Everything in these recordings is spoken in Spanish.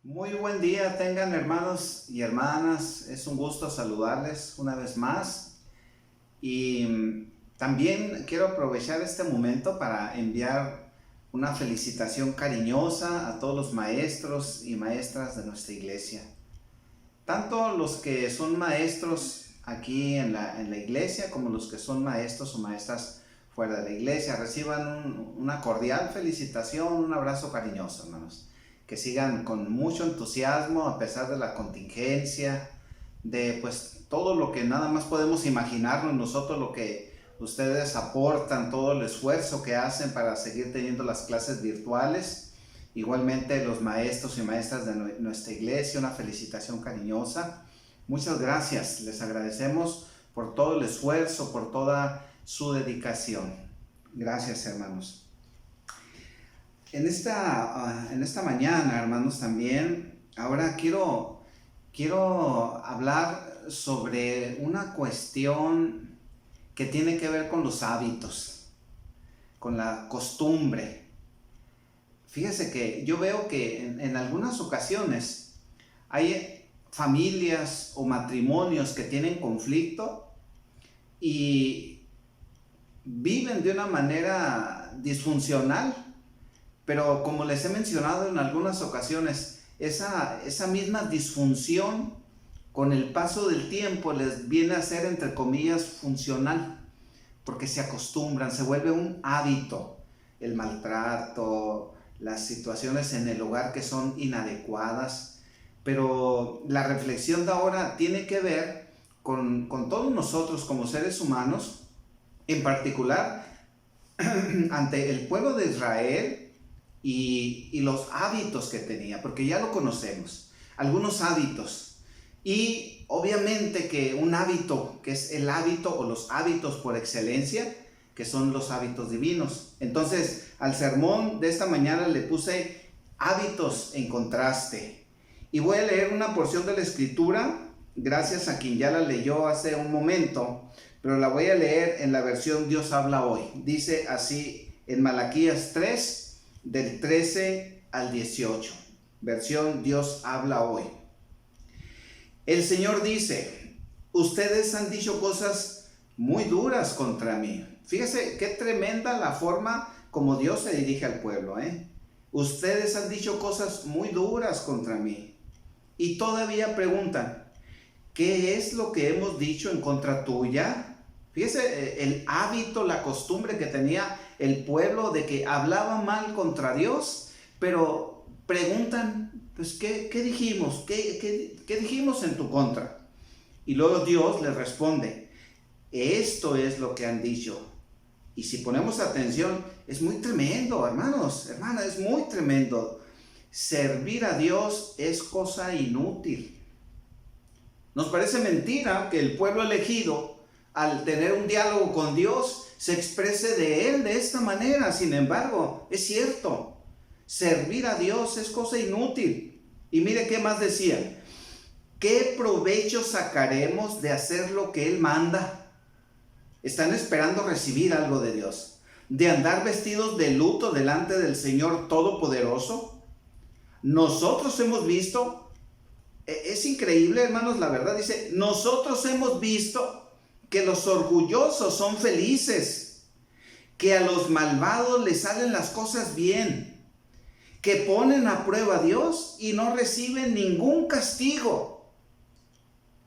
Muy buen día tengan hermanos y hermanas, es un gusto saludarles una vez más y también quiero aprovechar este momento para enviar una felicitación cariñosa a todos los maestros y maestras de nuestra iglesia, tanto los que son maestros aquí en la iglesia como los que son maestros o maestras fuera de la iglesia. Reciban una cordial felicitación, un abrazo cariñoso, hermanos. Que sigan con mucho entusiasmo a pesar de la contingencia, de pues todo lo que nada más podemos imaginarnos nosotros, lo que ustedes aportan, todo el esfuerzo que hacen para seguir teniendo las clases virtuales. Igualmente los maestros y maestras de nuestra iglesia, una felicitación cariñosa. Muchas gracias, les agradecemos por todo el esfuerzo, por toda su dedicación. Gracias, hermanos. En esta mañana, hermanos, también, ahora quiero hablar sobre una cuestión que tiene que ver con los hábitos, con la costumbre. Fíjese que yo veo que en algunas ocasiones hay familias o matrimonios que tienen conflicto y viven de una manera disfuncional. Pero como les he mencionado en algunas ocasiones, esa misma disfunción con el paso del tiempo les viene a ser, entre comillas, funcional, porque se acostumbran, se vuelve un hábito, el maltrato, las situaciones en el hogar que son inadecuadas. Pero la reflexión de ahora tiene que ver con todos nosotros como seres humanos, en particular ante el pueblo de Israel, y los hábitos que tenía, porque ya lo conocemos, algunos hábitos. Y obviamente que un hábito, que es el hábito o los hábitos por excelencia, que son los hábitos divinos. Entonces, al sermón de esta mañana le puse hábitos en contraste. Y voy a leer una porción de la escritura, gracias a quien ya la leyó hace un momento, pero la voy a leer en la versión Dios habla hoy. Dice así en Malaquías 3, del 13 al 18, versión Dios habla hoy. El Señor dice: ustedes han dicho cosas muy duras contra mí. Fíjese qué tremenda la forma como Dios se dirige al pueblo, Ustedes han dicho cosas muy duras contra mí. Y todavía preguntan: ¿qué es lo que hemos dicho en contra tuya? Fíjese el hábito, la costumbre que tenía el pueblo de que hablaba mal contra Dios, pero preguntan, pues, ¿qué dijimos? ¿Qué dijimos en tu contra? Y luego Dios les responde: esto es lo que han dicho. Y si ponemos atención, es muy tremendo, hermanos, hermanas, es muy tremendo. Servir a Dios es cosa inútil. Nos parece mentira que el pueblo elegido, al tener un diálogo con Dios, se exprese de Él de esta manera. Sin embargo, es cierto, servir a Dios es cosa inútil. Y mire qué más decían: ¿qué provecho sacaremos de hacer lo que Él manda? Están esperando recibir algo de Dios, de andar vestidos de luto delante del Señor Todopoderoso. Nosotros hemos visto, es increíble, hermanos, la verdad, dice, nosotros hemos visto que los orgullosos son felices, que a los malvados les salen las cosas bien, que ponen a prueba a Dios y no reciben ningún castigo.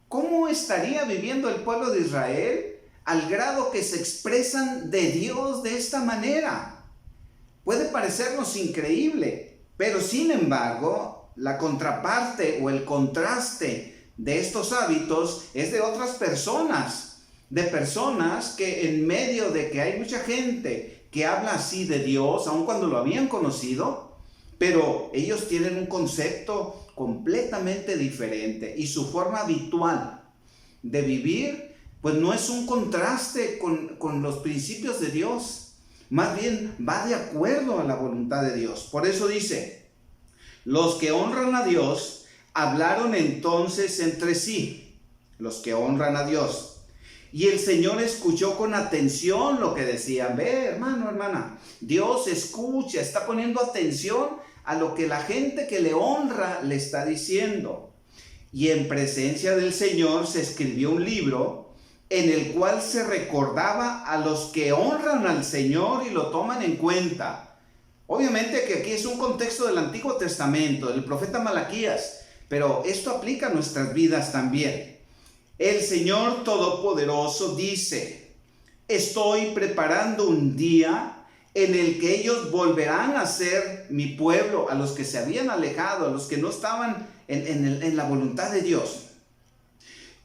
¿Cómo estaría viviendo el pueblo de Israel al grado que se expresan de Dios de esta manera? Puede parecernos increíble, pero sin embargo, la contraparte o el contraste de estos hábitos es de otras personas. De personas que en medio de que hay mucha gente que habla así de Dios, aun cuando lo habían conocido, pero ellos tienen un concepto completamente diferente y su forma habitual de vivir, pues no es un contraste con los principios de Dios, más bien va de acuerdo a la voluntad de Dios. Por eso dice: los que honran a Dios hablaron entonces entre sí, los que honran a Dios. Y el Señor escuchó con atención lo que decían. Ve, hermano, hermana, Dios escucha, está poniendo atención a lo que la gente que le honra le está diciendo. Y en presencia del Señor se escribió un libro en el cual se recordaba a los que honran al Señor y lo toman en cuenta. Obviamente que aquí es un contexto del Antiguo Testamento, del profeta Malaquías, pero esto aplica a nuestras vidas también. El Señor Todopoderoso dice: estoy preparando un día en el que ellos volverán a ser mi pueblo, a los que se habían alejado, a los que no estaban en la voluntad de Dios.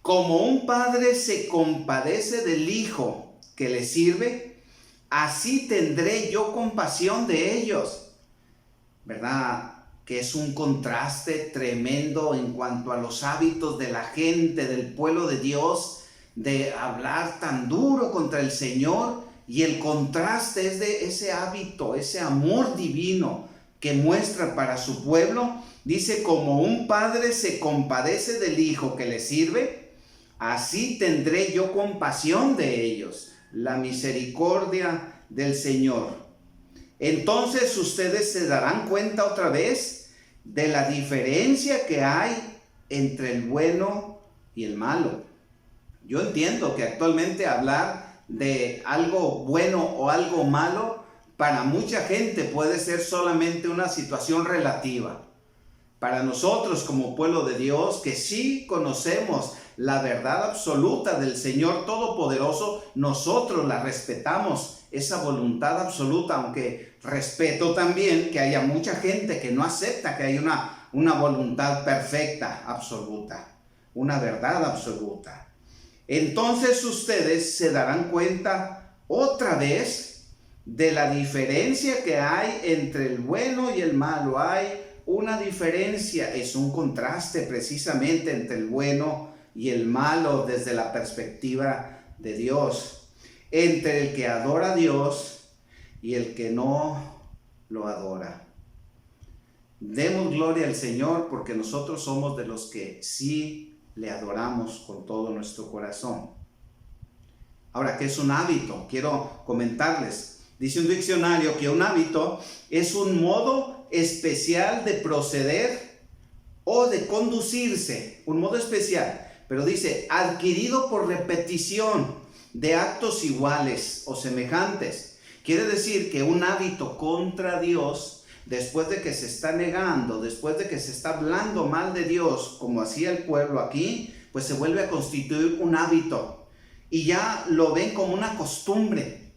Como un padre se compadece del hijo que le sirve, así tendré yo compasión de ellos. ¿Verdad? Que es un contraste tremendo en cuanto a los hábitos de la gente, del pueblo de Dios, de hablar tan duro contra el Señor, y el contraste es de ese hábito, ese amor divino que muestra para su pueblo. Dice: como un padre se compadece del hijo que le sirve, así tendré yo compasión de ellos. La misericordia del Señor. Entonces ustedes se darán cuenta otra vez de la diferencia que hay entre el bueno y el malo. Yo entiendo que actualmente hablar de algo bueno o algo malo para mucha gente puede ser solamente una situación relativa. Para nosotros como pueblo de Dios, que sí conocemos la verdad absoluta del Señor Todopoderoso, nosotros la respetamos, esa voluntad absoluta, aunque respeto también que haya mucha gente que no acepta que hay una voluntad perfecta, absoluta, una verdad absoluta. Entonces ustedes se darán cuenta otra vez de la diferencia que hay entre el bueno y el malo. Hay una diferencia, es un contraste precisamente entre el bueno y el malo desde la perspectiva de Dios, entre el que adora a Dios y el que no lo adora. Demos gloria al Señor, porque nosotros somos de los que sí le adoramos con todo nuestro corazón. Ahora, ¿qué es un hábito? Quiero comentarles. Dice un diccionario que un hábito es un modo especial de proceder o de conducirse, un modo especial, pero dice adquirido por repetición de actos iguales o semejantes. Quiere decir que un hábito contra Dios, después de que se está negando, después de que se está hablando mal de Dios, como hacía el pueblo aquí, pues se vuelve a constituir un hábito y ya lo ven como una costumbre,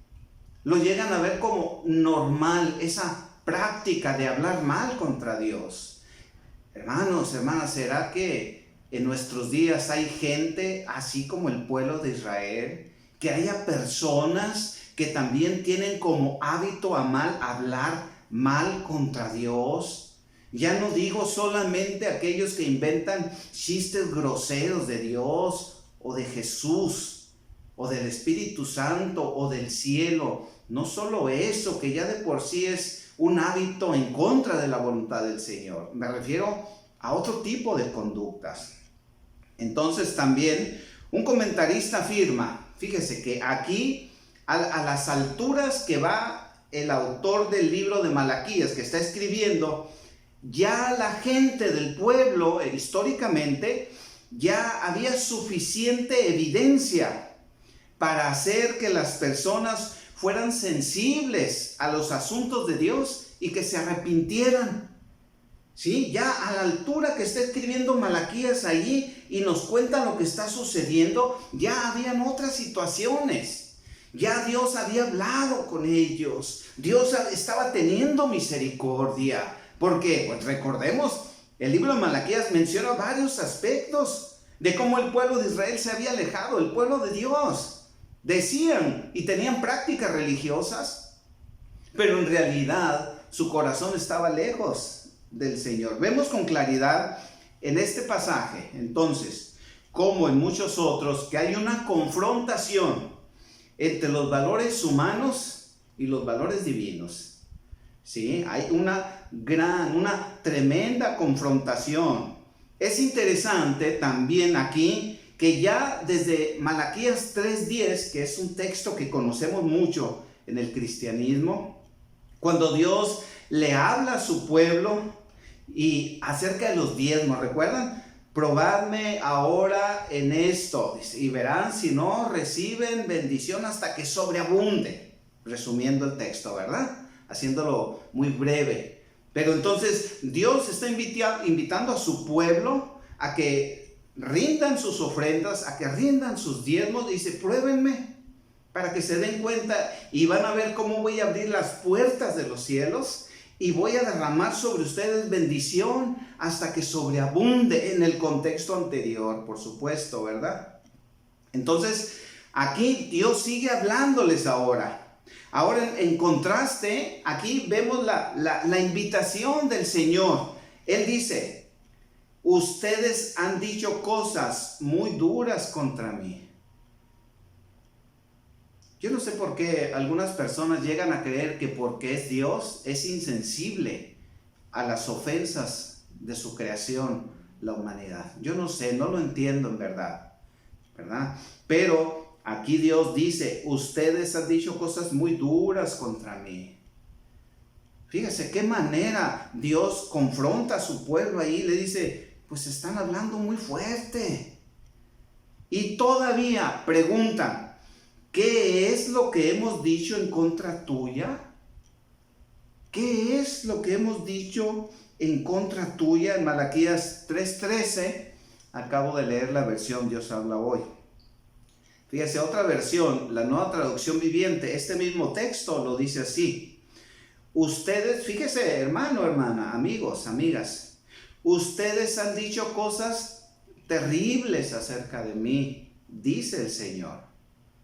lo llegan a ver como normal, esa práctica de hablar mal contra Dios. Hermanos, hermanas, ¿será que en nuestros días hay gente así como el pueblo de Israel? Que haya personas que también tienen como hábito hablar mal contra Dios. Ya no digo solamente aquellos que inventan chistes groseros de Dios o de Jesús o del Espíritu Santo o del cielo. No solo eso, que ya de por sí es un hábito en contra de la voluntad del Señor. Me refiero a otro tipo de conductas. Entonces también un comentarista afirma, fíjese que aquí a las alturas que va el autor del libro de Malaquías que está escribiendo, ya la gente del pueblo históricamente ya había suficiente evidencia para hacer que las personas fueran sensibles a los asuntos de Dios y que se arrepintieran. ¿Sí? Ya a la altura que está escribiendo Malaquías allí y nos cuenta lo que está sucediendo, ya habían otras situaciones. Ya Dios había hablado con ellos. Dios estaba teniendo misericordia. Porque, pues recordemos, el libro de Malaquías menciona varios aspectos de cómo el pueblo de Israel se había alejado, el pueblo de Dios. Decían y tenían prácticas religiosas, pero en realidad su corazón estaba lejos del Señor. Vemos con claridad en este pasaje, entonces, como en muchos otros, que hay una confrontación entre los valores humanos y los valores divinos. ¿Sí? Hay una tremenda confrontación. Es interesante también aquí que ya desde Malaquías 3:10, que es un texto que conocemos mucho en el cristianismo, cuando Dios le habla a su pueblo y acerca de los diezmos, ¿recuerdan? Probadme ahora en esto, y verán si no reciben bendición hasta que sobreabunde. Resumiendo el texto, ¿verdad? Haciéndolo muy breve. Pero entonces Dios está invitando a su pueblo a que rindan sus ofrendas, a que rindan sus diezmos. Dice, pruébenme para que se den cuenta y van a ver cómo voy a abrir las puertas de los cielos y voy a derramar sobre ustedes bendición hasta que sobreabunde, en el contexto anterior, por supuesto, ¿verdad? Entonces, aquí Dios sigue hablándoles ahora. Ahora, en contraste, aquí vemos la invitación del Señor. Él dice, ustedes han dicho cosas muy duras contra mí. Yo no sé por qué algunas personas llegan a creer que porque es Dios, es insensible a las ofensas de su creación, la humanidad. Yo no sé, no lo entiendo en verdad, ¿verdad? Pero aquí Dios dice, ustedes han dicho cosas muy duras contra mí. Fíjese qué manera Dios confronta a su pueblo ahí, le dice, pues están hablando muy fuerte. Y todavía preguntan, ¿qué es lo que hemos dicho en contra tuya? ¿Qué es lo que hemos dicho en contra tuya? En Malaquías 3:13, acabo de leer la versión Dios habla hoy. Fíjese, otra versión, la Nueva Traducción Viviente, este mismo texto lo dice así. Ustedes, fíjese, hermano, hermana, amigos, amigas, ustedes han dicho cosas terribles acerca de mí, dice el Señor.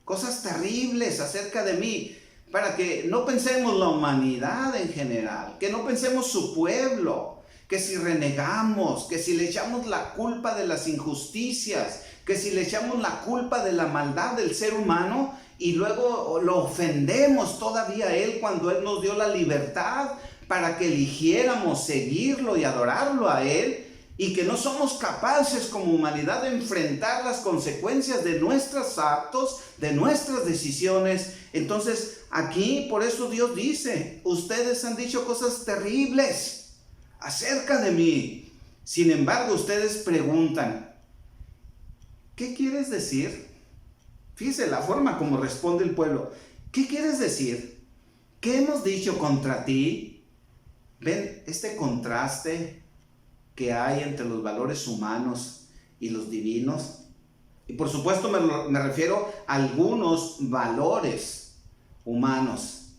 Cosas terribles acerca de mí, para que no pensemos la humanidad en general, que no pensemos su pueblo, que si renegamos, que si le echamos la culpa de las injusticias, que si le echamos la culpa de la maldad del ser humano y luego lo ofendemos todavía a Él cuando Él nos dio la libertad para que eligiéramos seguirlo y adorarlo a Él, y que no somos capaces como humanidad de enfrentar las consecuencias de nuestros actos, de nuestras decisiones. Entonces aquí por eso Dios dice, ustedes han dicho cosas terribles acerca de mí. Sin embargo, ustedes preguntan, ¿qué quieres decir? Fíjese la forma como responde el pueblo. ¿Qué quieres decir? ¿Qué hemos dicho contra ti? ¿Ven este contraste que hay entre los valores humanos y los divinos? Y por supuesto me refiero a algunos valores humanos,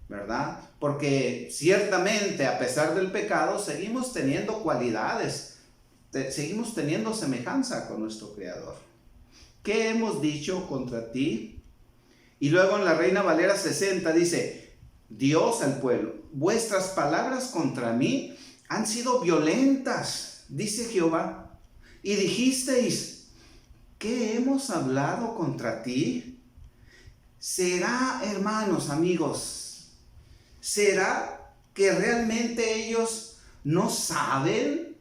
¿verdad? Porque ciertamente a pesar del pecado seguimos teniendo cualidades, seguimos teniendo semejanza con nuestro Creador. ¿Qué hemos dicho contra ti? Y luego en la Reina Valera 60 dice, Dios al pueblo, vuestras palabras contra mí han sido violentas, dice Jehová, y dijisteis, ¿qué hemos hablado contra ti? ¿Será, hermanos, amigos, será que realmente ellos no saben,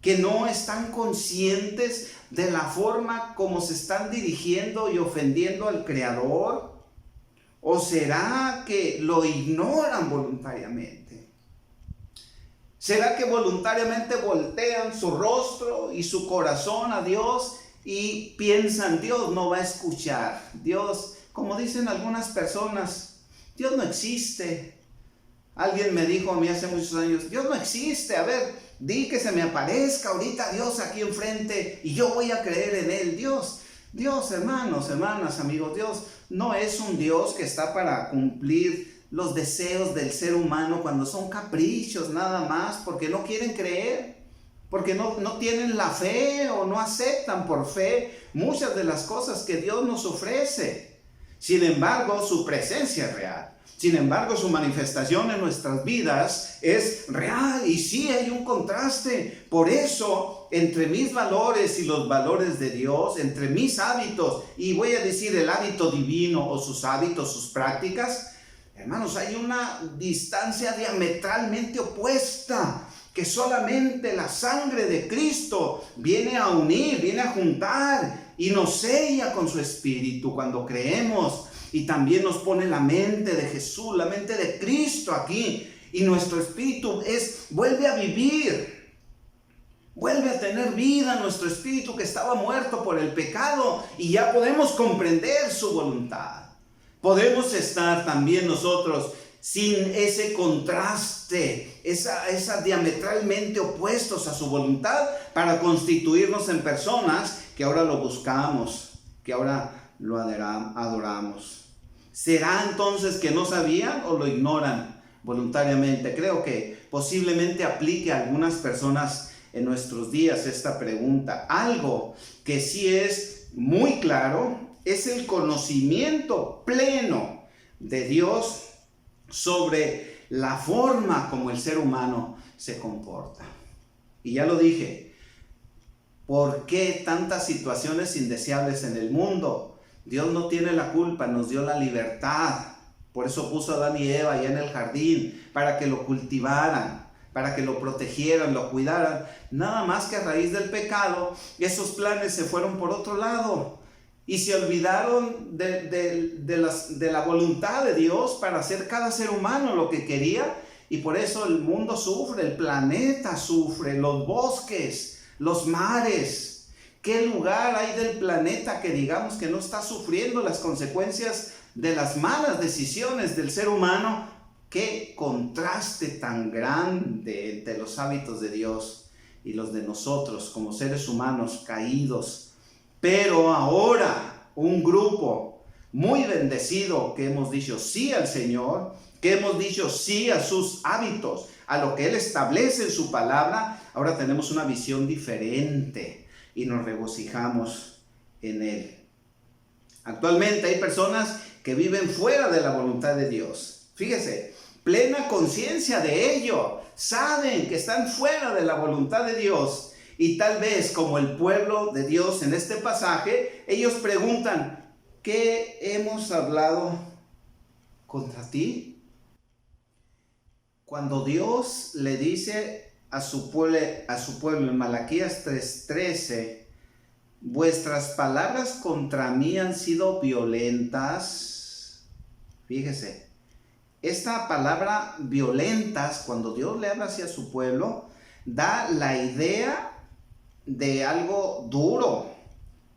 que no están conscientes de la forma como se están dirigiendo y ofendiendo al Creador? ¿O será que lo ignoran voluntariamente? ¿Será que voluntariamente voltean su rostro y su corazón a Dios y piensan, Dios no va a escuchar? Dios, como dicen algunas personas, Dios no existe. Alguien me dijo a mí hace muchos años, Dios no existe, a ver, di que se me aparezca ahorita Dios aquí enfrente y yo voy a creer en Él. Dios, hermanos, hermanas, amigos, Dios no es un Dios que está para cumplir los deseos del ser humano cuando son caprichos nada más, porque no quieren creer, porque no tienen la fe o no aceptan por fe muchas de las cosas que Dios nos ofrece. Sin embargo, su presencia es real. Sin embargo, su manifestación en nuestras vidas es real y sí hay un contraste. Por eso, entre mis valores y los valores de Dios, entre mis hábitos, y voy a decir el hábito divino o sus hábitos, sus prácticas, hermanos, hay una distancia diametralmente opuesta que solamente la sangre de Cristo viene a unir, viene a juntar y nos sella con su Espíritu cuando creemos, y también nos pone la mente de Jesús, la mente de Cristo aquí, Y nuestro espíritu vuelve a vivir. Vuelve a tener vida nuestro espíritu que estaba muerto por el pecado y ya podemos comprender su voluntad. Podemos estar también nosotros sin ese contraste, esa diametralmente opuestos a su voluntad para constituirnos en personas que ahora lo buscamos, que ahora lo adoramos. ¿Será entonces que no sabían o lo ignoran voluntariamente? Creo que posiblemente aplique a algunas personas en nuestros días esta pregunta. Algo que sí es muy claro es el conocimiento pleno de Dios sobre la forma como el ser humano se comporta. Y ya lo dije, ¿por qué tantas situaciones indeseables en el mundo? Dios no tiene la culpa, nos dio la libertad. Por eso puso a Adán y Eva allá en el jardín, para que lo cultivaran, para que lo protegieran, lo cuidaran. Nada más que a raíz del pecado, esos planes se fueron por otro lado y se olvidaron de la voluntad de Dios para hacer cada ser humano lo que quería, y por eso el mundo sufre, el planeta sufre, los bosques, los mares. ¿Qué lugar hay del planeta que digamos que no está sufriendo las consecuencias de las malas decisiones del ser humano? Qué contraste tan grande entre los hábitos de Dios y los de nosotros como seres humanos caídos. Pero ahora un grupo muy bendecido que hemos dicho sí al Señor, que hemos dicho sí a sus hábitos, a lo que Él establece en su palabra, ahora tenemos una visión diferente y nos regocijamos en Él. Actualmente hay personas que viven fuera de la voluntad de Dios. Fíjese, plena conciencia de ello, saben que están fuera de la voluntad de Dios. Y tal vez como el pueblo de Dios en este pasaje, ellos preguntan, ¿qué hemos hablado contra ti? Cuando Dios le dice a su pueblo en Malaquías 3:13, vuestras palabras contra mí han sido violentas. Fíjese, esta palabra violentas, cuando Dios le habla hacia su pueblo, da la idea de algo duro,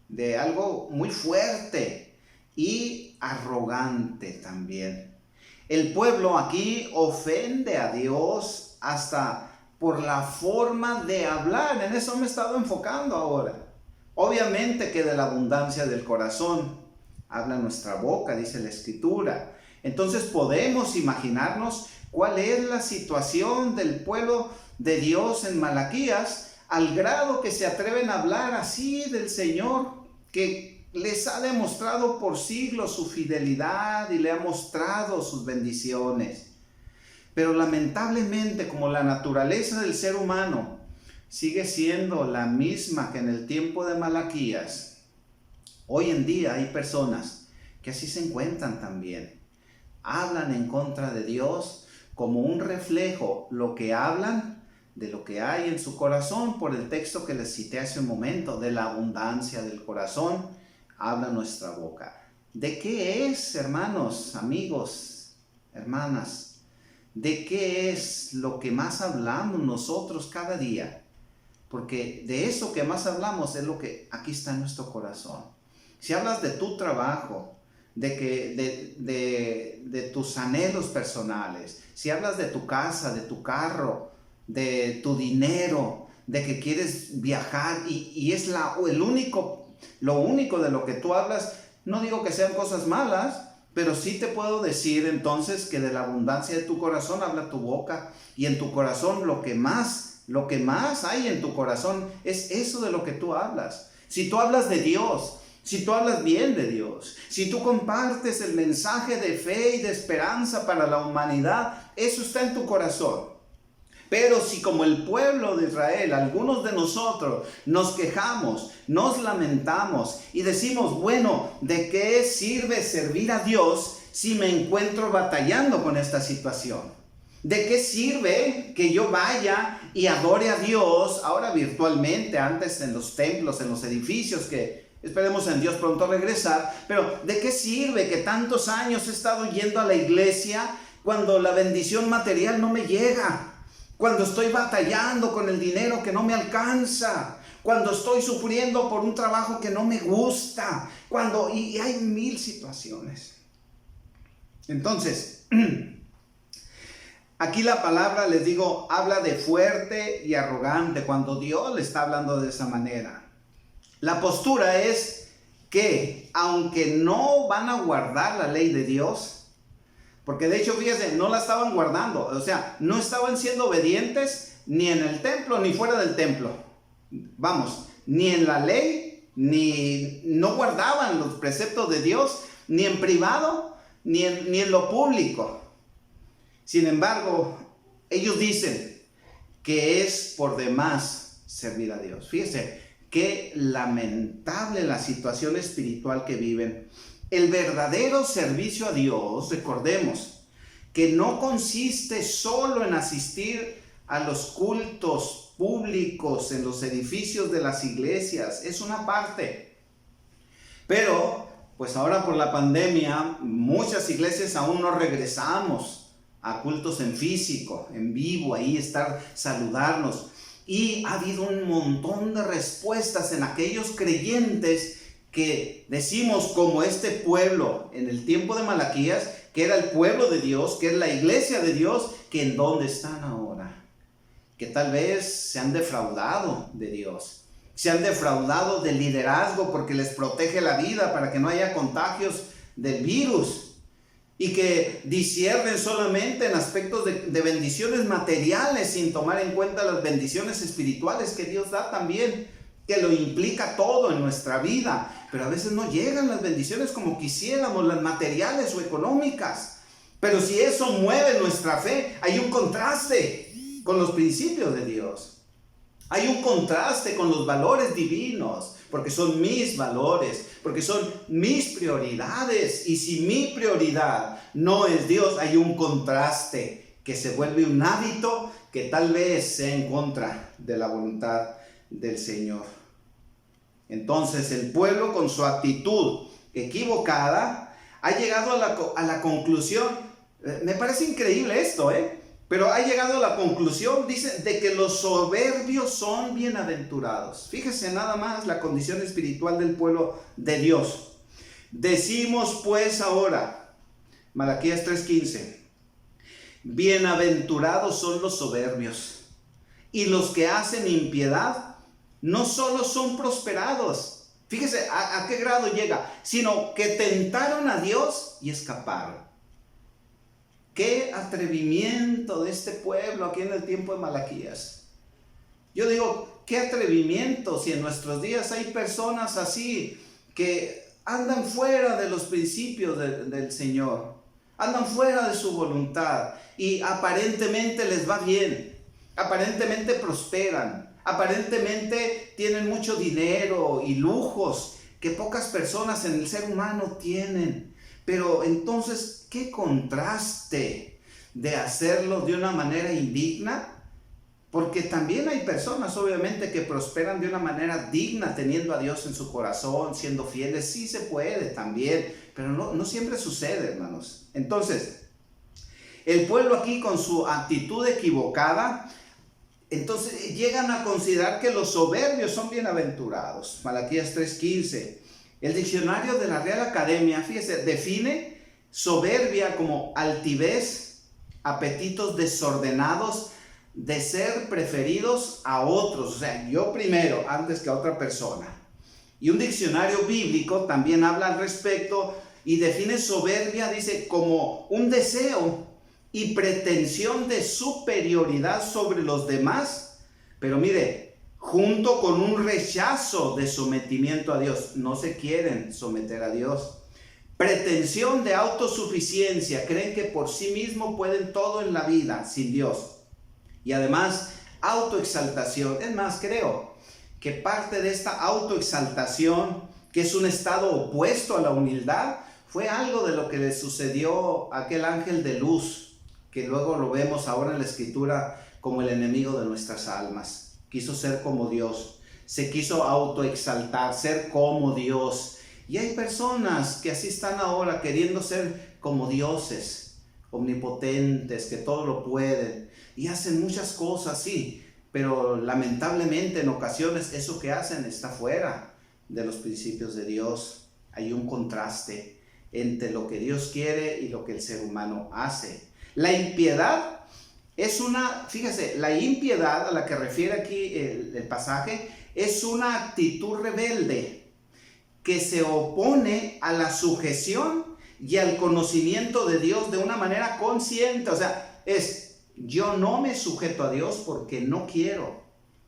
de algo muy fuerte y arrogante también. El pueblo aquí ofende a Dios hasta por la forma de hablar. En eso me he estado enfocando ahora. Obviamente que de la abundancia del corazón habla nuestra boca, dice la Escritura. Entonces podemos imaginarnos cuál es la situación del pueblo de Dios en Malaquías, al grado que se atreven a hablar así del Señor, que les ha demostrado por siglos su fidelidad y le ha mostrado sus bendiciones. Pero lamentablemente, como la naturaleza del ser humano sigue siendo la misma que en el tiempo de Malaquías, hoy en día hay personas que así se encuentran también. Hablan en contra de Dios como un reflejo, lo que hablan de lo que hay en su corazón, por el texto que les cité hace un momento, de la abundancia del corazón, habla nuestra boca. ¿De qué es, hermanos, amigos, hermanas? ¿De qué es lo que más hablamos nosotros cada día? Porque de eso que más hablamos es lo que aquí está en nuestro corazón. Si hablas de tu trabajo, de tus anhelos personales, si hablas de tu casa, de tu carro, de tu dinero, de que quieres viajar y es lo único de lo que tú hablas, no digo que sean cosas malas, pero sí te puedo decir entonces que de la abundancia de tu corazón habla tu boca, y en tu corazón lo que más hay en tu corazón es eso de lo que tú hablas. Si tú hablas de Dios, si tú hablas bien de Dios, si tú compartes el mensaje de fe y de esperanza para la humanidad, eso está en tu corazón. Pero si como el pueblo de Israel, algunos de nosotros nos quejamos, nos lamentamos y decimos, bueno, ¿de qué sirve servir a Dios si me encuentro batallando con esta situación? ¿De qué sirve que yo vaya y adore a Dios ahora virtualmente, antes en los templos, en los edificios, que esperemos en Dios pronto regresar? Pero ¿de qué sirve que tantos años he estado yendo a la iglesia cuando la bendición material no me llega, cuando estoy batallando con el dinero que no me alcanza, cuando estoy sufriendo por un trabajo que no me gusta, y hay mil situaciones. Entonces, aquí la palabra, les digo, habla de fuerte y arrogante cuando Dios le está hablando de esa manera. La postura es que aunque no van a guardar la ley de Dios, porque de hecho, fíjense, no la estaban guardando, o sea, no estaban siendo obedientes ni en el templo ni fuera del templo. Vamos, ni en la ley, ni no guardaban los preceptos de Dios, ni en privado, ni en lo público. Sin embargo, ellos dicen que es por demás servir a Dios. Fíjense, qué lamentable la situación espiritual que viven. El verdadero servicio a Dios, recordemos, que no consiste solo en asistir a los cultos públicos en los edificios de las iglesias, es una parte. Pero, pues ahora por la pandemia, muchas iglesias aún no regresamos a cultos en físico, en vivo, ahí estar, saludarnos. Y ha habido un montón de respuestas en aquellos creyentes que decimos, como este pueblo en el tiempo de Malaquías, que era el pueblo de Dios, que es la iglesia de Dios, que en dónde están ahora, que tal vez se han defraudado de Dios, se han defraudado del liderazgo porque les protege la vida para que no haya contagios del virus, y que disciernen solamente en aspectos de bendiciones materiales sin tomar en cuenta las bendiciones espirituales que Dios da también, que lo implica todo en nuestra vida, pero a veces no llegan las bendiciones como quisiéramos, las materiales o económicas. Pero si eso mueve nuestra fe, hay un contraste con los principios de Dios. Hay un contraste con los valores divinos, porque son mis valores, porque son mis prioridades. Y si mi prioridad no es Dios, hay un contraste que se vuelve un hábito que tal vez sea en contra de la voluntad del Señor. Entonces el pueblo, con su actitud equivocada, ha llegado a la conclusión, me parece increíble esto, pero ha llegado a la conclusión, dice, de que los soberbios son bienaventurados. Fíjese nada más la condición espiritual del pueblo de Dios. Decimos pues ahora, Malaquías 3:15, bienaventurados son los soberbios, y los que hacen impiedad no solo son prosperados, fíjese a qué grado llega, sino que tentaron a Dios y escaparon. Qué atrevimiento de este pueblo aquí en el tiempo de Malaquías. Yo digo, qué atrevimiento si en nuestros días hay personas así que andan fuera de los principios del Señor, andan fuera de su voluntad y aparentemente les va bien, aparentemente prosperan, aparentemente tienen mucho dinero y lujos que pocas personas en el ser humano tienen. Pero entonces, ¿qué contraste de hacerlo de una manera indigna? Porque también hay personas, obviamente, que prosperan de una manera digna, teniendo a Dios en su corazón, siendo fieles. Sí se puede también, pero no siempre sucede, hermanos. Entonces, el pueblo aquí con su actitud equivocada, entonces llegan a considerar que los soberbios son bienaventurados. Malaquías 3:15. El diccionario de la Real Academia, fíjese, define soberbia como altivez, apetitos desordenados de ser preferidos a otros. O sea, yo primero, antes que a otra persona. Y un diccionario bíblico también habla al respecto y define soberbia, dice, como un deseo y pretensión de superioridad sobre los demás, pero mire, junto con un rechazo de sometimiento a Dios. No se quieren someter a Dios. Pretensión de autosuficiencia. Creen que por sí mismo pueden todo en la vida sin Dios. Y además, autoexaltación. Es más, creo que parte de esta autoexaltación, que es un estado opuesto a la humildad, fue algo de lo que le sucedió a aquel ángel de luz, que luego lo vemos ahora en la Escritura como el enemigo de nuestras almas. Quiso ser como Dios, se quiso autoexaltar, ser como Dios. Y hay personas que así están ahora queriendo ser como dioses omnipotentes, que todo lo pueden, y hacen muchas cosas, sí, pero lamentablemente en ocasiones eso que hacen está fuera de los principios de Dios. Hay un contraste entre lo que Dios quiere y lo que el ser humano hace. La impiedad es fíjese, la impiedad a la que refiere aquí el pasaje es una actitud rebelde que se opone a la sujeción y al conocimiento de Dios de una manera consciente. O sea, yo no me sujeto a Dios porque no quiero,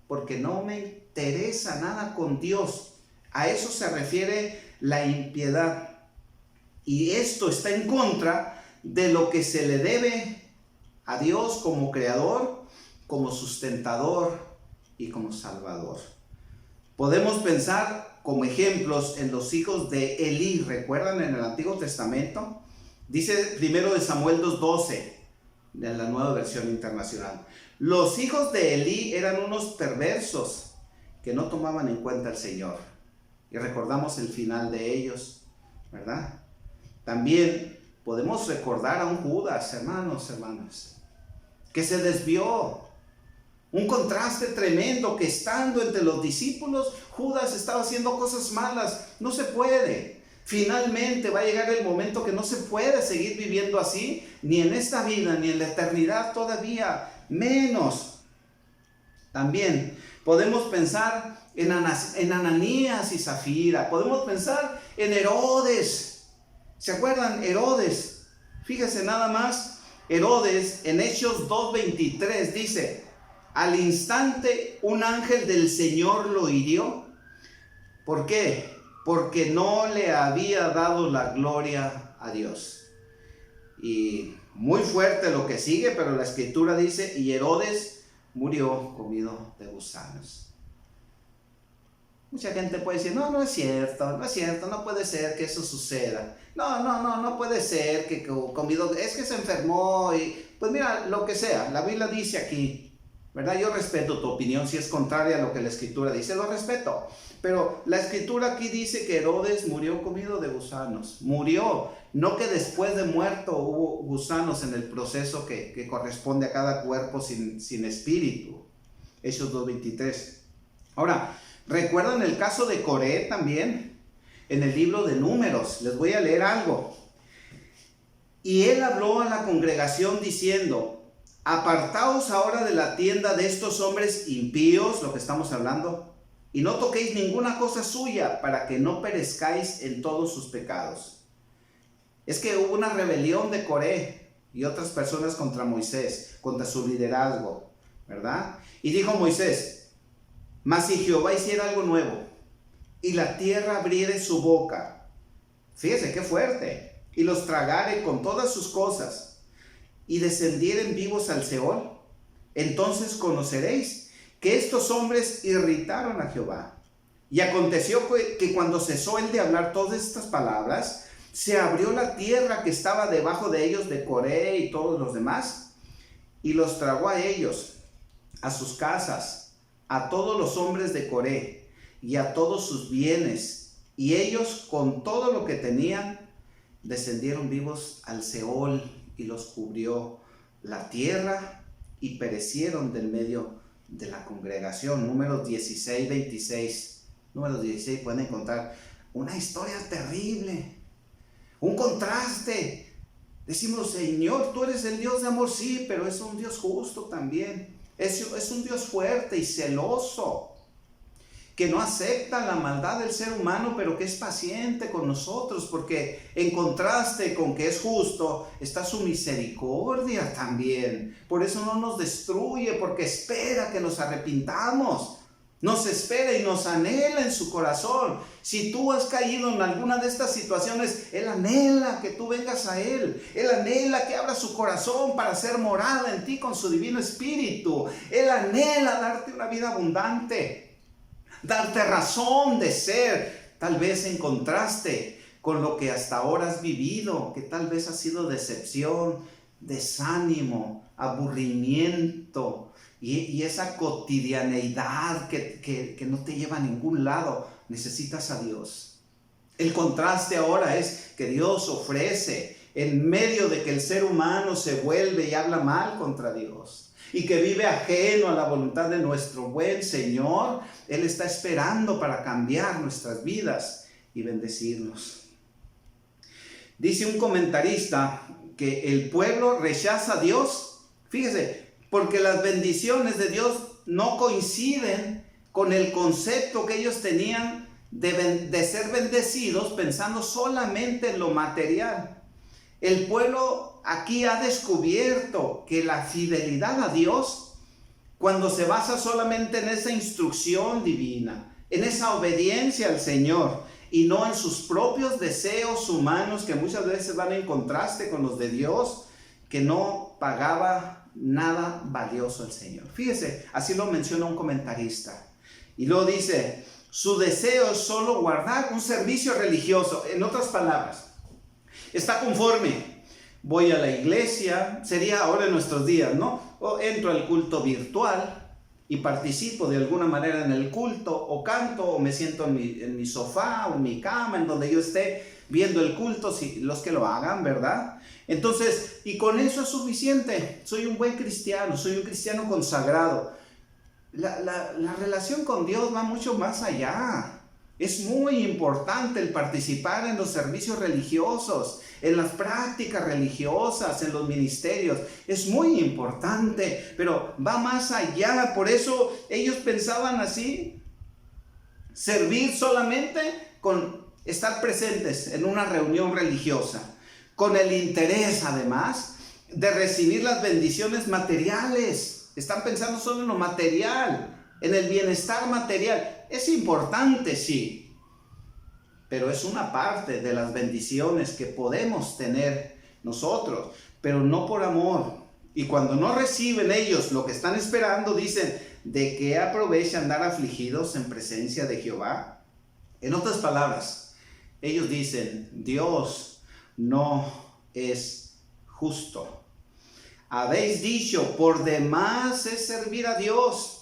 porque no me interesa nada con Dios. A eso se refiere la impiedad. Y esto está en contra de lo que se le debe a Dios como creador, como sustentador y como salvador. Podemos pensar como ejemplos en los hijos de Elí. ¿Recuerdan en el Antiguo Testamento? Dice 1 Samuel 2:12, de la Nueva Versión Internacional. Los hijos de Elí eran unos perversos que no tomaban en cuenta al Señor. Y recordamos el final de ellos, ¿verdad? También podemos recordar a un Judas, hermanas, que se desvió. Un contraste tremendo, que estando entre los discípulos, Judas estaba haciendo cosas malas. No se puede. Finalmente va a llegar el momento que no se puede seguir viviendo así, ni en esta vida, ni en la eternidad todavía menos. También podemos pensar en Ananías y Zafira. Podemos pensar en Herodes. ¿Se acuerdan? Herodes. Fíjese nada más. Herodes en Hechos 2:23 dice: al instante un ángel del Señor lo hirió. ¿Por qué? Porque no le había dado la gloria a Dios. Y muy fuerte lo que sigue, pero la escritura dice: y Herodes murió comido de gusanos. Mucha gente puede decir: no es cierto, no puede ser que eso suceda. No puede ser que comido, es que se enfermó. Y pues mira, lo que sea, la Biblia dice aquí, ¿verdad? Yo respeto tu opinión, si es contraria a lo que la escritura dice, lo respeto. Pero la escritura aquí dice que Herodes murió comido de gusanos. Murió, no que después de muerto hubo gusanos en el proceso que corresponde a cada cuerpo sin espíritu. Hechos 2:23. Ahora, ¿recuerdan el caso de Coré también? En el libro de Números, les voy a leer algo. Y él habló a la congregación diciendo: apartaos ahora de la tienda de estos hombres impíos, lo que estamos hablando, y no toquéis ninguna cosa suya, para que no perezcáis en todos sus pecados. Es que hubo una rebelión de Coré y otras personas contra Moisés, contra su liderazgo, ¿verdad? Y dijo Moisés: mas si Jehová hiciera algo nuevo, y la tierra abriere su boca, fíjese qué fuerte, y los tragare con todas sus cosas, y descendieren vivos al Seol, entonces conoceréis que estos hombres irritaron a Jehová. Y aconteció que cuando cesó él de hablar todas estas palabras, se abrió la tierra que estaba debajo de ellos, de Coré y todos los demás, y los tragó a ellos, a sus casas, a todos los hombres de Coré y a todos sus bienes, y ellos con todo lo que tenían descendieron vivos al Seol, y los cubrió la tierra, y perecieron del medio de la congregación. Números 16:26. Números 16 pueden encontrar una historia terrible, un contraste. Decimos: Señor, tú eres el Dios de amor, sí, pero es un Dios justo también. Es un Dios fuerte y celoso, que no acepta la maldad del ser humano, pero que es paciente con nosotros, porque en contraste con que es justo, está su misericordia también. Por eso no nos destruye, porque espera que nos arrepintamos. Nos espera y nos anhela en su corazón. Si tú has caído en alguna de estas situaciones, Él anhela que tú vengas a Él. Él anhela que abra su corazón para hacer morada en ti con su divino espíritu. Él anhela darte una vida abundante, darte razón de ser, tal vez en contraste con lo que hasta ahora has vivido, que tal vez ha sido decepción, desánimo, aburrimiento y esa cotidianeidad que no te lleva a ningún lado. Necesitas a Dios. El contraste ahora es que Dios ofrece en medio de que el ser humano se vuelve y habla mal contra Dios y que vive ajeno a la voluntad de nuestro buen Señor, Él está esperando para cambiar nuestras vidas y bendecirnos. Dice un comentarista que el pueblo rechaza a Dios, fíjese, porque las bendiciones de Dios no coinciden con el concepto que ellos tenían de ser bendecidos pensando solamente en lo material. El pueblo aquí ha descubierto que la fidelidad a Dios, cuando se basa solamente en esa instrucción divina, en esa obediencia al Señor y no en sus propios deseos humanos, que muchas veces van en contraste con los de Dios, que no pagaba nada valioso al Señor. Fíjese, así lo menciona un comentarista. Y luego dice, su deseo es solo guardar un servicio religioso. En otras palabras, está conforme. Voy a la iglesia, sería ahora en nuestros días, ¿no? O entro al culto virtual y participo de alguna manera en el culto, o canto, o me siento en mi sofá, o en mi cama, en donde yo esté viendo el culto, si los que lo hagan, ¿verdad? Entonces, y con eso es suficiente. Soy un buen cristiano, soy un cristiano consagrado. La relación con Dios va mucho más allá. Es muy importante el participar en los servicios religiosos, en las prácticas religiosas, en los ministerios. Es muy importante, pero va más allá. Por eso ellos pensaban así: servir solamente con estar presentes en una reunión religiosa, con el interés además de recibir las bendiciones materiales. Están pensando solo en lo material, en el bienestar material. Es importante, sí, pero es una parte de las bendiciones que podemos tener nosotros, pero no por amor. Y cuando no reciben ellos lo que están esperando, dicen: ¿de qué aprovecha andar afligidos en presencia de Jehová? En otras palabras, ellos dicen: Dios no es justo. Habéis dicho: por demás es servir a Dios.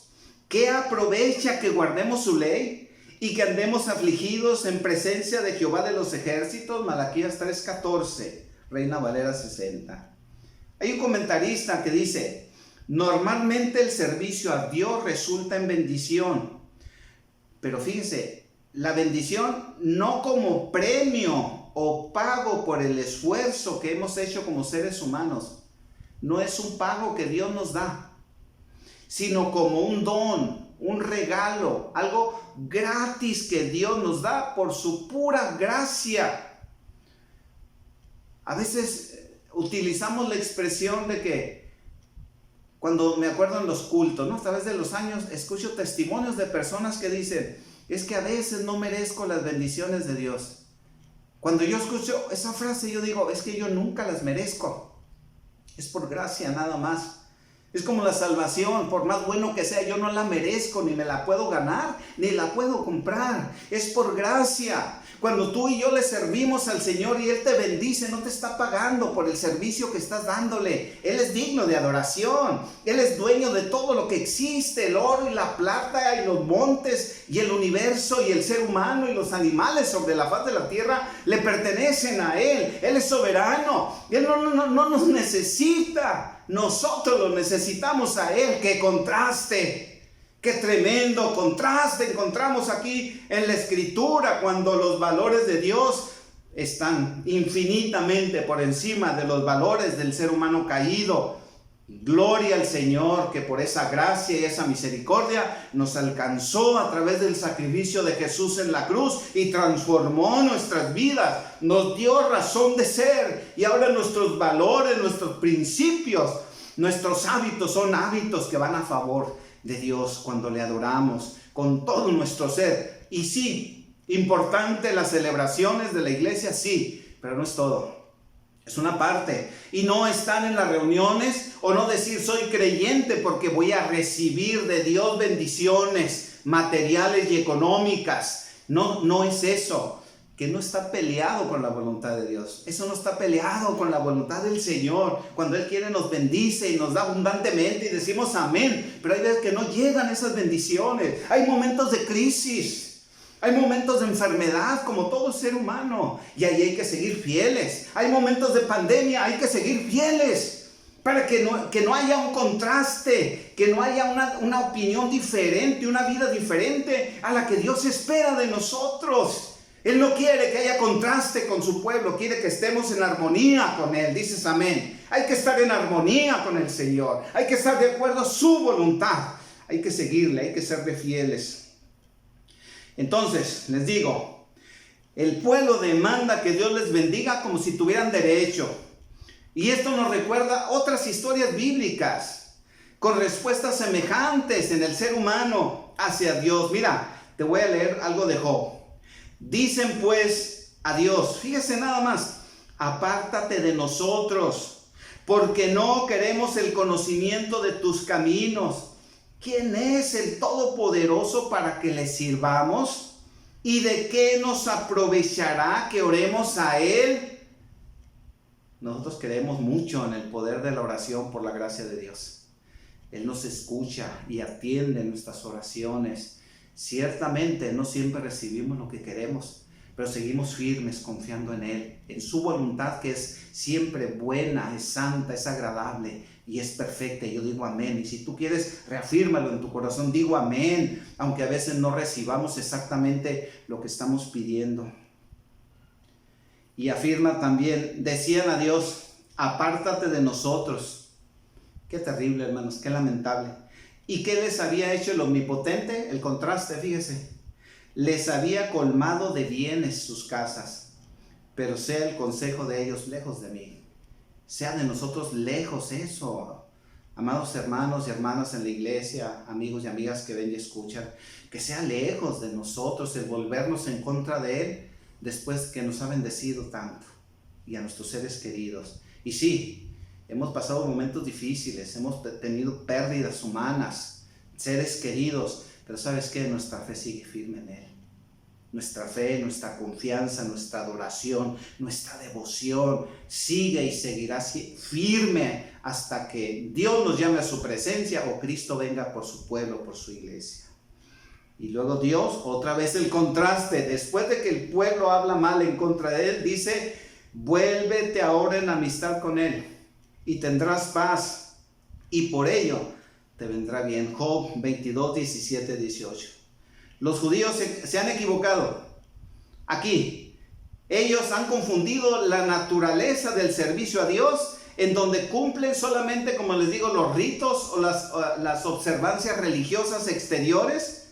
¿Qué aprovecha que guardemos su ley y que andemos afligidos en presencia de Jehová de los ejércitos? Malaquías 3:14, Reina Valera 60. Hay un comentarista que dice: normalmente el servicio a Dios resulta en bendición. Pero fíjense, la bendición no como premio o pago por el esfuerzo que hemos hecho como seres humanos. No es un pago que Dios nos da, sino como un don, un regalo, algo gratis que Dios nos da por su pura gracia. A veces utilizamos la expresión de que, cuando me acuerdo en los cultos, ¿no? A través de los años escucho testimonios de personas que dicen: es que a veces no merezco las bendiciones de Dios. Cuando yo escucho esa frase, yo digo: es que yo nunca las merezco. Es por gracia nada más. Es como la salvación: por más bueno que sea, yo no la merezco, ni me la puedo ganar, ni la puedo comprar. Es por gracia. Cuando tú y yo le servimos al Señor y Él te bendice, no te está pagando por el servicio que estás dándole. Él es digno de adoración. Él es dueño de todo lo que existe: el oro y la plata y los montes y el universo y el ser humano y los animales sobre la faz de la tierra le pertenecen a Él. Él es soberano. Él no nos necesita. Nosotros lo necesitamos a Él. ¡Qué contraste! ¡Qué tremendo contraste encontramos aquí en la Escritura, cuando los valores de Dios están infinitamente por encima de los valores del ser humano caído! Gloria al Señor, que por esa gracia y esa misericordia nos alcanzó a través del sacrificio de Jesús en la cruz y transformó nuestras vidas, nos dio razón de ser, y ahora nuestros valores, nuestros principios, nuestros hábitos son hábitos que van a favor de Dios cuando le adoramos con todo nuestro ser. Y sí, importante las celebraciones de la iglesia, sí, pero no es todo. Es una parte. Y no estar en las reuniones o no decir: soy creyente porque voy a recibir de Dios bendiciones materiales y económicas. No es eso. Que no está peleado con la voluntad de Dios. Eso no está peleado con la voluntad del Señor. Cuando Él quiere, nos bendice y nos da abundantemente y decimos amén. Pero hay veces que no llegan esas bendiciones. Hay momentos de crisis. Hay momentos de enfermedad como todo ser humano y ahí hay que seguir fieles. Hay momentos de pandemia, hay que seguir fieles para que no haya un contraste, que no haya una opinión diferente, una vida diferente a la que Dios espera de nosotros. Él no quiere que haya contraste con su pueblo, quiere que estemos en armonía con Él. Dices amén. Hay que estar en armonía con el Señor, hay que estar de acuerdo a su voluntad, hay que seguirle, hay que serle fieles. Entonces, les digo, el pueblo demanda que Dios les bendiga como si tuvieran derecho. Y esto nos recuerda otras historias bíblicas con respuestas semejantes en el ser humano hacia Dios. Mira, te voy a leer algo de Job. Dicen pues a Dios, fíjese nada más, apártate de nosotros, porque no queremos el conocimiento de tus caminos. ¿Quién es el Todopoderoso para que le sirvamos? ¿Y de qué nos aprovechará que oremos a Él? Nosotros creemos mucho en el poder de la oración por la gracia de Dios. Él nos escucha y atiende nuestras oraciones. Ciertamente no siempre recibimos lo que queremos, pero seguimos firmes confiando en Él, en su voluntad que es siempre buena, es santa, es agradable y es perfecta. Yo digo amén. Y si tú quieres, reafírmalo en tu corazón, digo amén, aunque a veces no recibamos exactamente lo que estamos pidiendo. Y afirma también, decían a Dios, apártate de nosotros. Qué terrible, hermanos, qué lamentable. ¿Y qué les había hecho el Omnipotente? El contraste, fíjese. Les había colmado de bienes sus casas, pero sea el consejo de ellos lejos de mí. Sea de nosotros lejos eso. Amados hermanos y hermanas en la iglesia, amigos y amigas que ven y escuchan, que sea lejos de nosotros el volvernos en contra de Él después que nos ha bendecido tanto y a nuestros seres queridos. Y sí, hemos pasado momentos difíciles, hemos tenido pérdidas humanas, seres queridos, pero ¿sabes qué? Nuestra fe sigue firme en Él. Nuestra fe, nuestra confianza, nuestra adoración, nuestra devoción sigue y seguirá firme hasta que Dios nos llame a su presencia o Cristo venga por su pueblo, por su iglesia. Y luego Dios, otra vez el contraste, después de que el pueblo habla mal en contra de Él, dice, vuélvete ahora en amistad con Él y tendrás paz, y por ello te vendrá bien. Job 22, 17, 18. Los judíos se han equivocado. Aquí, ellos han confundido la naturaleza del servicio a Dios, en donde cumplen solamente, como les digo, los ritos o las observancias religiosas exteriores,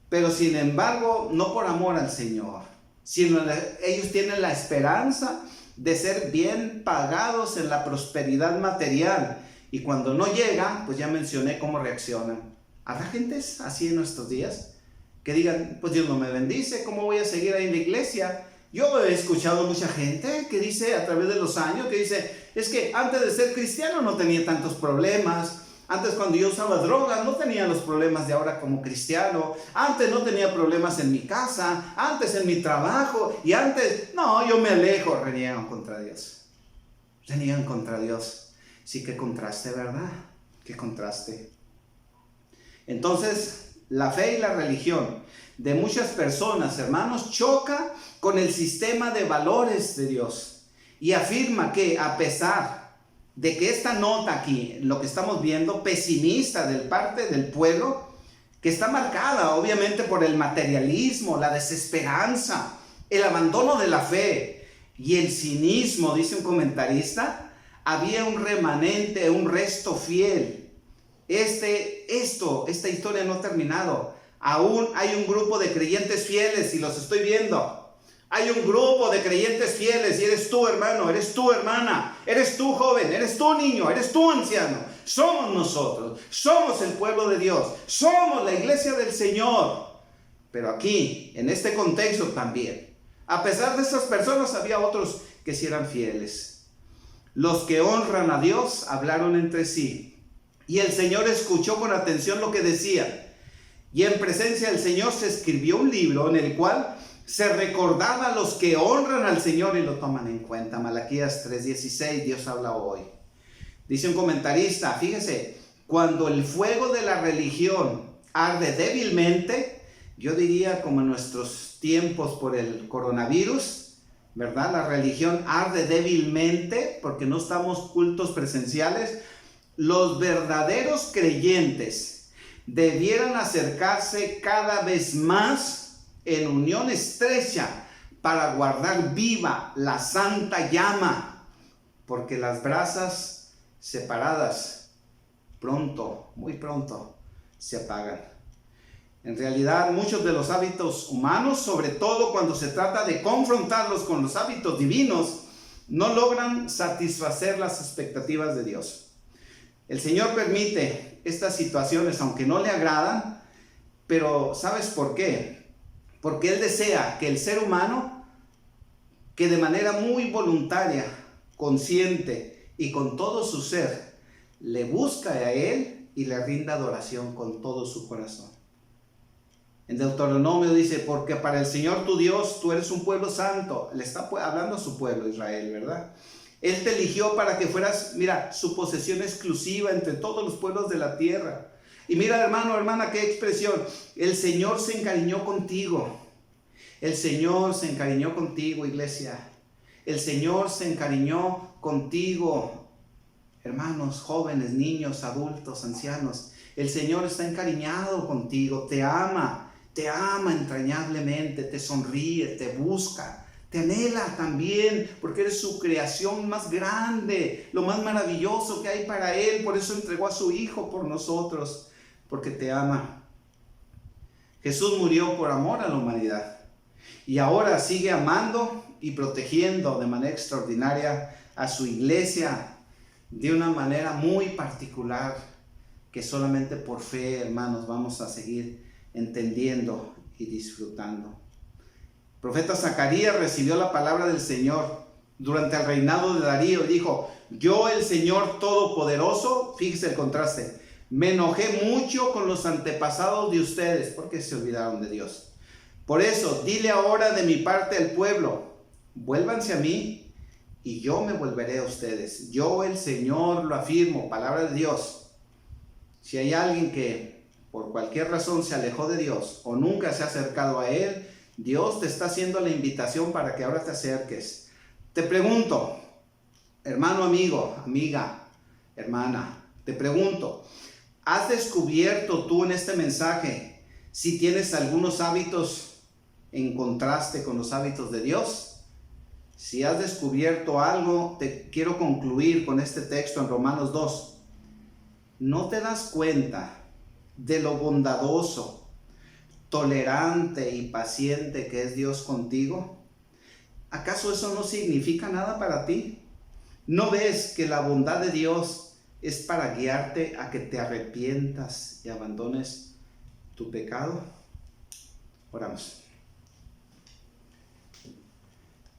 pero sin embargo, no por amor al Señor, sino ellos tienen la esperanza de ser bien pagados en la prosperidad material, y cuando no llega, pues ya mencioné cómo reaccionan. ¿Habrá gentes así en nuestros días? Que digan, pues Dios no me bendice, ¿cómo voy a seguir ahí en la iglesia? Yo he escuchado mucha gente que dice a través de los años, que dice, es que antes de ser cristiano no tenía tantos problemas. Antes cuando yo usaba drogas no tenía los problemas de ahora como cristiano. Antes no tenía problemas en mi casa, antes en mi trabajo, y antes, no, yo me alejo. Reniegan contra Dios. Reniegan contra Dios. Sí, qué contraste, ¿verdad? Qué contraste. Entonces, la fe y la religión de muchas personas, hermanos, choca con el sistema de valores de Dios y afirma que a pesar de que esta nota aquí, lo que estamos viendo, pesimista de parte del pueblo, que está marcada obviamente por el materialismo, la desesperanza, el abandono de la fe y el cinismo, dice un comentarista, había un remanente, un resto fiel. Esta historia no ha terminado. Aún hay un grupo de creyentes fieles y los estoy viendo. Hay un grupo de creyentes fieles y eres tú, hermano, eres tú, hermana, eres tú, joven, eres tú, niño, eres tú, anciano. Somos nosotros, somos el pueblo de Dios, somos la iglesia del Señor. Pero aquí, en este contexto también, a pesar de esas personas, había otros que sí eran fieles. Los que honran a Dios hablaron entre sí. Y el Señor escuchó con atención lo que decía. Y en presencia del Señor se escribió un libro en el cual se recordaba a los que honran al Señor y lo toman en cuenta. Malaquías 3:16, Dios habla hoy. Dice un comentarista, fíjese, cuando el fuego de la religión arde débilmente, yo diría como en nuestros tiempos por el coronavirus, ¿verdad? La religión arde débilmente porque no estamos cultos presenciales. Los verdaderos creyentes debieran acercarse cada vez más en unión estrecha para guardar viva la santa llama, porque las brasas separadas pronto, muy pronto, se apagan. En realidad, muchos de los hábitos humanos, sobre todo cuando se trata de confrontarlos con los hábitos divinos, no logran satisfacer las expectativas de Dios. El Señor permite estas situaciones, aunque no le agradan, pero ¿sabes por qué? Porque Él desea que el ser humano, que de manera muy voluntaria, consciente y con todo su ser, le busca a Él y le rinda adoración con todo su corazón. En Deuteronomio dice, porque para el Señor tu Dios, tú eres un pueblo santo. Le está hablando a su pueblo Israel, ¿verdad? Él te eligió para que fueras, mira, su posesión exclusiva entre todos los pueblos de la tierra. Y mira, hermano, hermana, qué expresión. El Señor se encariñó contigo. El Señor se encariñó contigo, iglesia. El Señor se encariñó contigo, hermanos, jóvenes, niños, adultos, ancianos. El Señor está encariñado contigo, te ama entrañablemente, te sonríe, te busca, te anhela también, porque eres su creación más grande, lo más maravilloso que hay para Él. Por eso entregó a su Hijo por nosotros, porque te ama. Jesús murió por amor a la humanidad. Y ahora sigue amando y protegiendo de manera extraordinaria a su iglesia de una manera muy particular que solamente por fe, hermanos, vamos a seguir entendiendo y disfrutando. El profeta Zacarías recibió la palabra del Señor durante el reinado de Darío y dijo, yo el Señor Todopoderoso, fíjese el contraste, me enojé mucho con los antepasados de ustedes porque se olvidaron de Dios. Por eso, dile ahora de mi parte al pueblo, vuélvanse a mí y yo me volveré a ustedes. Yo, el Señor, lo afirmo, palabra de Dios. Si hay alguien que por cualquier razón se alejó de Dios o nunca se ha acercado a Él, Dios te está haciendo la invitación para que ahora te acerques. Te pregunto, hermano, amigo, amiga, hermana, te pregunto, ¿has descubierto tú en este mensaje si tienes algunos hábitos en contraste con los hábitos de Dios? Si has descubierto algo, te quiero concluir con este texto en Romanos 2. ¿No te das cuenta de lo bondadoso, tolerante y paciente que es Dios contigo? ¿Acaso eso no significa nada para ti? ¿No ves que la bondad de Dios es para guiarte a que te arrepientas y abandones tu pecado? Oramos.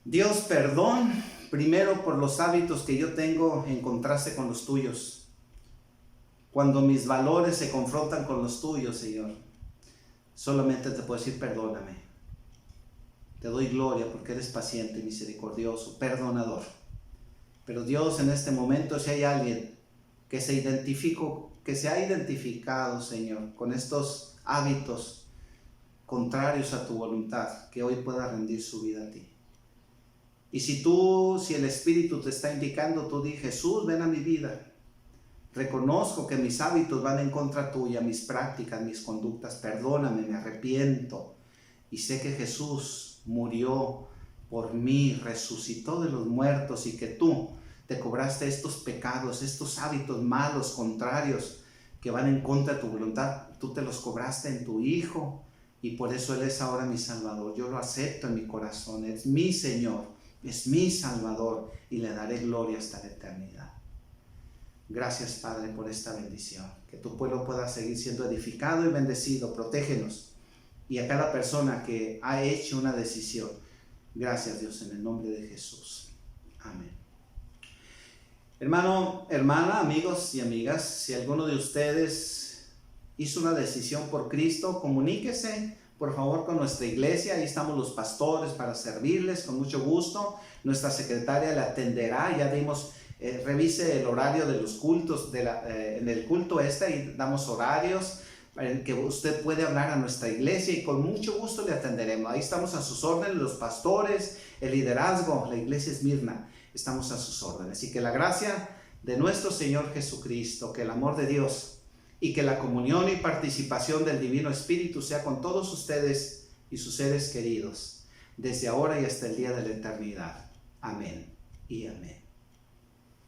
Dios, perdón primero por los hábitos que yo tengo en contraste con los tuyos. Cuando mis valores se confrontan con los tuyos, Señor, solamente te puedo decir perdóname. Te doy gloria porque eres paciente, misericordioso, perdonador. Pero Dios, en este momento, si hay alguien que se ha identificado, Señor, con estos hábitos contrarios a tu voluntad, que hoy pueda rendir su vida a ti. Y si el Espíritu te está indicando, tú di, Jesús, ven a mi vida. Reconozco que mis hábitos van en contra tuya, mis prácticas, mis conductas. Perdóname, me arrepiento. Y sé que Jesús murió por mí, resucitó de los muertos y que tú te cobraste estos pecados, estos hábitos malos, contrarios, que van en contra de tu voluntad. Tú te los cobraste en tu Hijo y por eso Él es ahora mi Salvador. Yo lo acepto en mi corazón, es mi Señor. Es mi Salvador y le daré gloria hasta la eternidad. Gracias, Padre, por esta bendición. Que tu pueblo pueda seguir siendo edificado y bendecido. Protégenos. Y a cada persona que ha hecho una decisión. Gracias, Dios, en el nombre de Jesús. Amén. Hermano, hermana, amigos y amigas, si alguno de ustedes hizo una decisión por Cristo, comuníquese por favor con nuestra iglesia. Ahí estamos los pastores para servirles con mucho gusto. Nuestra secretaria le atenderá. Ya dimos, revise el horario de los cultos en el culto y damos horarios en que usted puede hablar a nuestra iglesia y con mucho gusto le atenderemos. Ahí estamos a sus órdenes, los pastores, el liderazgo, la iglesia Esmirna, estamos a sus órdenes. Y que la gracia de nuestro Señor Jesucristo, que el amor de Dios y que la comunión y participación del Divino Espíritu sea con todos ustedes y sus seres queridos, desde ahora y hasta el día de la eternidad. Amén y amén.